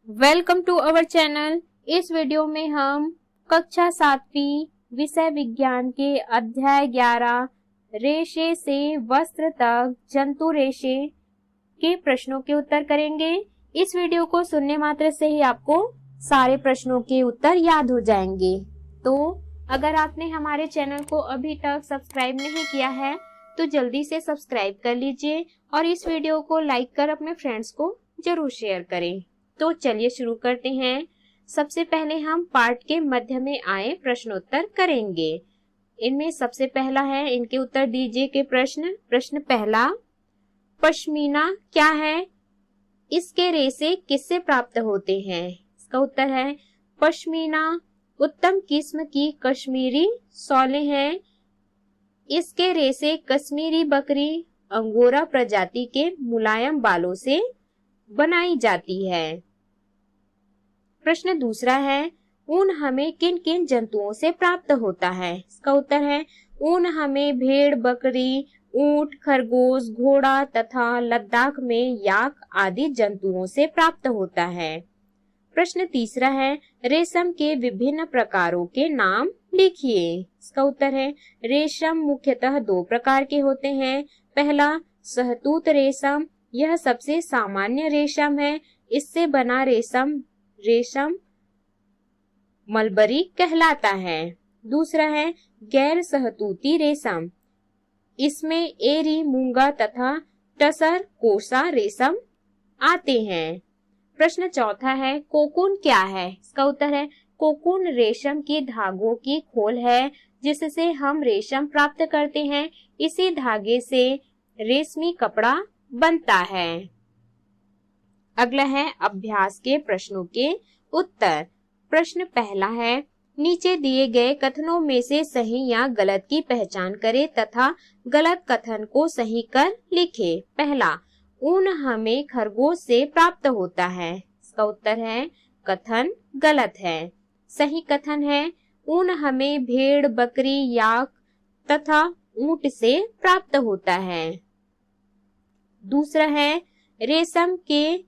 Welcome to our channel. इस video में हम कक्षा 7वीं विषय विज्ञान के अध्याय 11 रेशे से वस्त्र तक जंतु रेशे के प्रश्नों के उत्तर करेंगे। इस वीडियो को सुनने मात्र से ही आपको सारे प्रश्नों के उत्तर याद हो जाएंगे। तो अगर आपने हमारे चैनल को अभी तक सब्सक्राइब नहीं किया है तो जल्दी से सब्सक्राइब कर लीजिए और इस वीडियो को लाइक कर अपने फ्रेंड्स को जरूर शेयर करें। तो चलिए शुरू करते हैं। सबसे पहले हम पाठ के मध्य में आए प्रश्नोत्तर करेंगे। इनमें सबसे पहला है, इनके उत्तर दीजिए के प्रश्न पहला, पश्मीना क्या है? इसके रेशे किससे प्राप्त होते हैं? इसका उत्तर है पश्मीना उत्तम किस्म की कश्मीरी शॉलें हैं। इसके रेशे कश्मीरी बकरी अंगोरा प्रजाति के मुलायम बालों से बनाई जाती है। प्रश्न दूसरा है, ऊन हमें किन किन जंतुओं से प्राप्त होता है? इसका उत्तर है ऊन हमें भेड़, बकरी, ऊंट, खरगोश, घोड़ा तथा लद्दाख में याक आदि जंतुओं से प्राप्त होता है। प्रश्न तीसरा है, रेशम के विभिन्न प्रकारों के नाम लिखिए। इसका उत्तर है रेशम मुख्यतः दो प्रकार के होते हैं। पहला शहतूत रेशम, यह सबसे सामान्य रेशम है। इससे बना रेशम मलबरी कहलाता है। दूसरा है गैर शहतूती रेशम, इसमें एरी, मूंगा तथा टसर कोसा रेशम आते हैं। प्रश्न चौथा है, कोकून क्या है? इसका उत्तर है कोकून रेशम के धागों की खोल है जिससे हम रेशम प्राप्त करते हैं। इसी धागे से रेशमी कपड़ा बनता है। अगला है अभ्यास के प्रश्नों के उत्तर। प्रश्न पहला है, नीचे दिए गए कथनों में से सही या गलत की पहचान करें तथा गलत कथन को सही कर लिखें। पहला, ऊन हमें खरगोश से प्राप्त होता है। इसका उत्तर है कथन गलत है। सही कथन है ऊन हमें भेड़, बकरी, याक तथा ऊंट से प्राप्त होता है। दूसरा है, रेशम के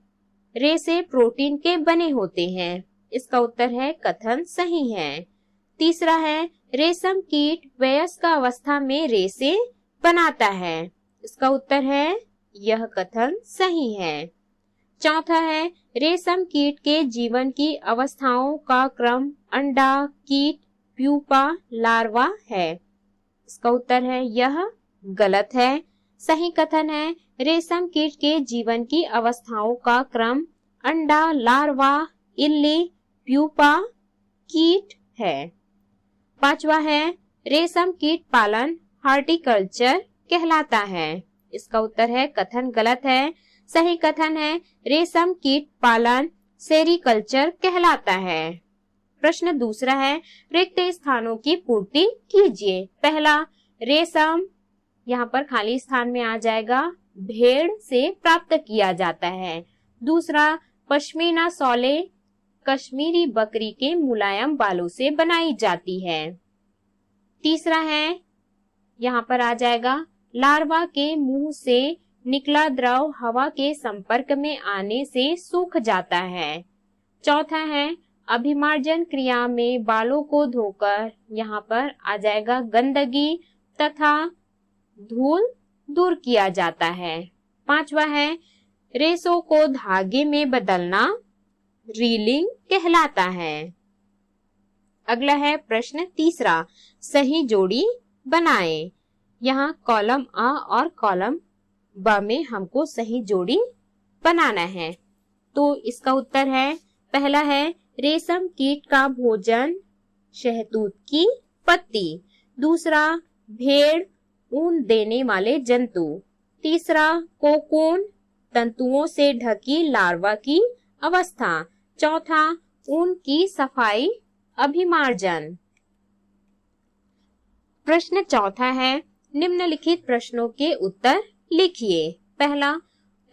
रेशे प्रोटीन के बने होते हैं। इसका उत्तर है कथन सही है। तीसरा है, रेशम कीट वयस्क अवस्था में रेशे बनाता है। इसका उत्तर है यह कथन सही है। चौथा है, रेशम कीट के जीवन की अवस्थाओं का क्रम अंडा, कीट, प्यूपा, लार्वा है। इसका उत्तर है यह गलत है। सही कथन है रेशम कीट के जीवन की अवस्थाओं का क्रम अंडा, लार्वा, इल्ली, प्यूपा, कीट है। पांचवा है, रेशम कीट पालन हॉर्टिकल्चर कहलाता है। इसका उत्तर है कथन गलत है। सही कथन है रेशम कीट पालन सेरीकल्चर कहलाता है। प्रश्न दूसरा है, रिक्त स्थानों की पूर्ति कीजिए। पहला, रेशम यहाँ पर खाली स्थान में आ जाएगा भेड़ से प्राप्त किया जाता है। दूसरा, पश्मीना शॉले कश्मीरी बकरी के मुलायम बालों से बनाई जाती है। तीसरा है, यहाँ पर आ जाएगा लार्वा के मुंह से निकला द्रव हवा के संपर्क में आने से सूख जाता है। चौथा है, अभिमार्जन क्रिया में बालों को धोकर यहाँ पर आ जाएगा गंदगी तथा धूल दूर किया जाता है। पांचवा है, रेशों को धागे में बदलना रीलिंग कहलाता है। अगला है प्रश्न तीसरा, सही जोड़ी बनाएं। यहाँ कॉलम अ और कॉलम ब में हमको सही जोड़ी बनाना है। तो इसका उत्तर है, पहला है रेशम कीट का भोजन शहतूत की पत्ती। दूसरा, भेड़ ऊन देने वाले जंतु। तीसरा, कोकून तंतुओं से ढकी लार्वा की अवस्था। चौथा, ऊन की सफाई अभिमार्जन। प्रश्न चौथा है, निम्नलिखित प्रश्नों के उत्तर लिखिए। पहला,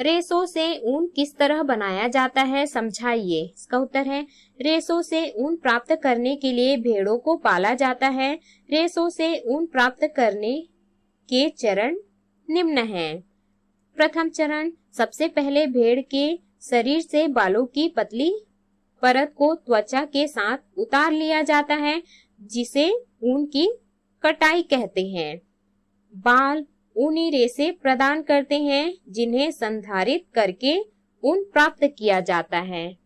रेशों से ऊन किस तरह बनाया जाता है समझाइए। इसका उत्तर है रेशों से ऊन प्राप्त करने के लिए भेड़ों को पाला जाता है। रेशों से ऊन प्राप्त करने के चरण निम्न हैं। प्रथम चरण, सबसे पहले भेड़ के शरीर से बालों की पतली परत को त्वचा के साथ उतार लिया जाता है, जिसे ऊन की कटाई कहते हैं। बाल ऊनी रेशे प्रदान करते हैं, जिन्हें संधारित करके ऊन प्राप्त किया जाता है।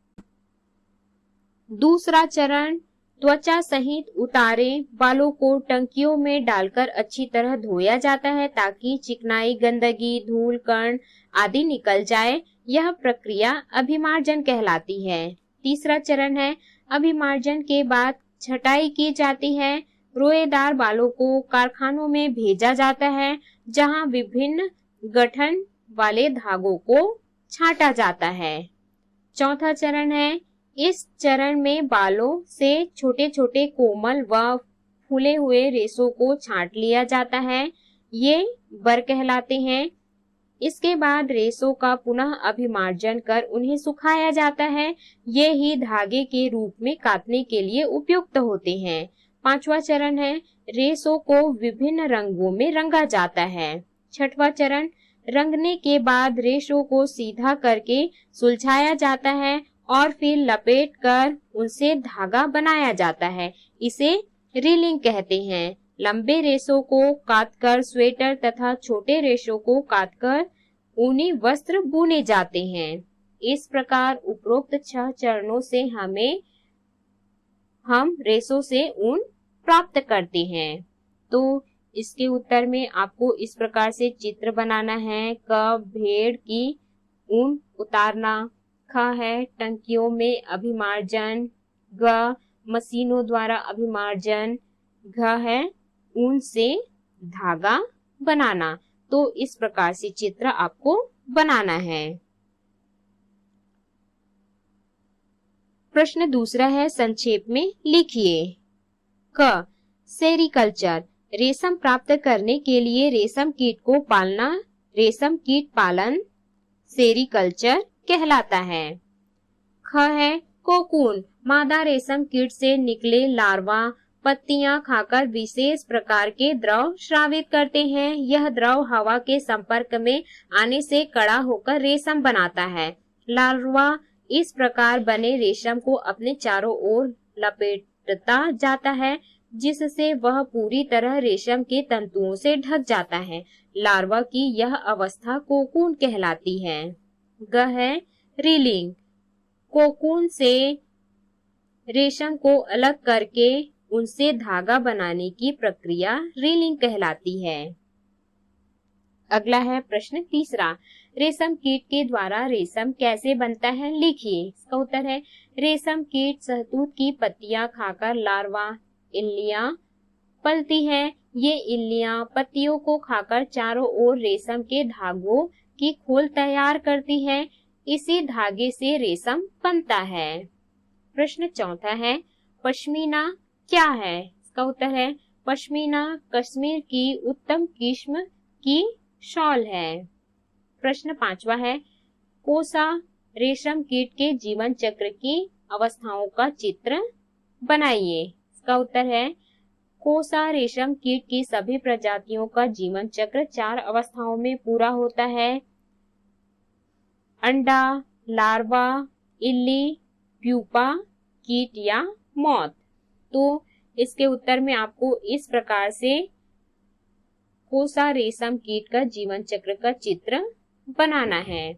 दूसरा चरण, त्वचा सहित उतारे बालों को टंकियों में डालकर अच्छी तरह धोया जाता है, ताकि चिकनाई, गंदगी, धूल, कण आदि निकल जाए। यह प्रक्रिया अभिमार्जन कहलाती है। तीसरा चरण है, अभिमार्जन के बाद छटाई की जाती है। रोएदार बालों को कारखानों में भेजा जाता है, जहां विभिन्न गठन वाले धागों को छांटा जाता है। चौथा चरण है, इस चरण में बालों से छोटे छोटे कोमल व फूले हुए रेशों को छांट लिया जाता है। ये बर कहलाते हैं। इसके बाद रेशों का पुनः अभिमार्जन कर उन्हें सुखाया जाता है। ये ही धागे के रूप में काटने के लिए उपयुक्त होते हैं। पांचवा चरण है, रेशों को विभिन्न रंगों में रंगा जाता है। छठवां चरण, रंगने के बाद रेशों को सीधा करके सुलझाया जाता है और फिर लपेट कर उनसे धागा बनाया जाता है। इसे रीलिंग कहते हैं। लंबे रेशों को काटकर स्वेटर तथा छोटे रेशों को काटकर ऊनी वस्त्र बुने जाते हैं। इस प्रकार उपरोक्त 6 चरणों से हम रेशों से ऊन प्राप्त करते हैं। तो इसके उत्तर में आपको इस प्रकार से चित्र बनाना है। क, भेड़ की ऊन उतारना। ख है, टंकियों में अभिमार्जन। ग, मशीनों द्वारा अभिमार्जन। घ है, ऊन से धागा बनाना। तो इस प्रकार से चित्र आपको बनाना है। प्रश्न दूसरा है, संक्षेप में लिखिए। क, सेरीकल्चर, रेशम प्राप्त करने के लिए रेशम कीट को पालना रेशम कीट पालन सेरीकल्चर कहलाता है। ख है, कोकून, मादा रेशम कीट से निकले लार्वा पत्तियां खाकर विशेष प्रकार के द्रव स्रावित करते हैं। यह द्रव हवा के संपर्क में आने से कड़ा होकर रेशम बनाता है। लार्वा इस प्रकार बने रेशम को अपने चारों ओर लपेटता जाता है, जिससे वह पूरी तरह रेशम के तंतुओं से ढक जाता है। लार्वा की यह अवस्था कोकून कहलाती है। ग है, रीलिंग, कोकून से रेशम को अलग करके उनसे धागा बनाने की प्रक्रिया रीलिंग कहलाती है। अगला है प्रश्न तीसरा, रेशम कीट के द्वारा रेशम कैसे बनता है, लिखिए। इसका उत्तर है, रेशम कीट शहतूत की पत्तियां खाकर लार्वा इल्लियां पलती है। ये इल्लियां पत्तियों को खाकर चारों ओर रेशम के धागों की खोल तैयार करती है। इसी धागे से रेशम बनता है। प्रश्न चौथा है, पश्मीना क्या है? इसका उत्तर है, पश्मीना कश्मीर की उत्तम किस्म की शॉल है। प्रश्न पांचवा है, कोसा रेशम कीट के जीवन चक्र की अवस्थाओं का चित्र बनाइए। इसका उत्तर है, कोसा रेशम कीट की सभी प्रजातियों का जीवन चक्र 4 अवस्थाओं में पूरा होता है। अंडा, लार्वा, इल्ली, प्यूपा, कीट या मौत। तो इसके उत्तर में आपको इस प्रकार से कोसा रेशम कीट का जीवन चक्र का चित्र बनाना है।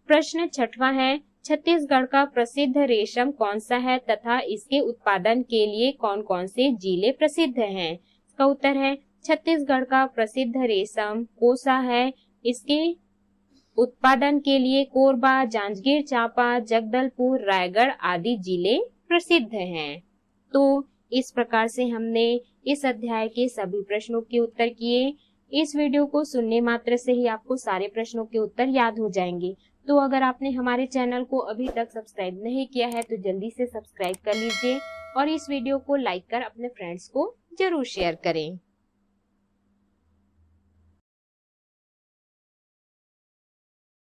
प्रश्न छठवां है, छत्तीसगढ़ का प्रसिद्ध रेशम कौन सा है तथा इसके उत्पादन के लिए कौन कौन से जिले प्रसिद्ध हैं? इसका उत्तर है, छत्तीसगढ़ का प्रसिद्ध रेशम कोसा है। इसके उत्पादन के लिए कोरबा, जांजगीर चांपा, जगदलपुर, रायगढ़ आदि जिले प्रसिद्ध हैं। तो इस प्रकार से हमने इस अध्याय के सभी प्रश्नों के उत्तर किए। इस वीडियो को सुनने मात्र से ही आपको सारे प्रश्नों के उत्तर याद हो जाएंगे। तो अगर आपने हमारे चैनल को अभी तक सब्सक्राइब नहीं किया है तो जल्दी से सब्सक्राइब कर लीजिए और इस वीडियो को लाइक कर अपने फ्रेंड्स को जरूर शेयर करें।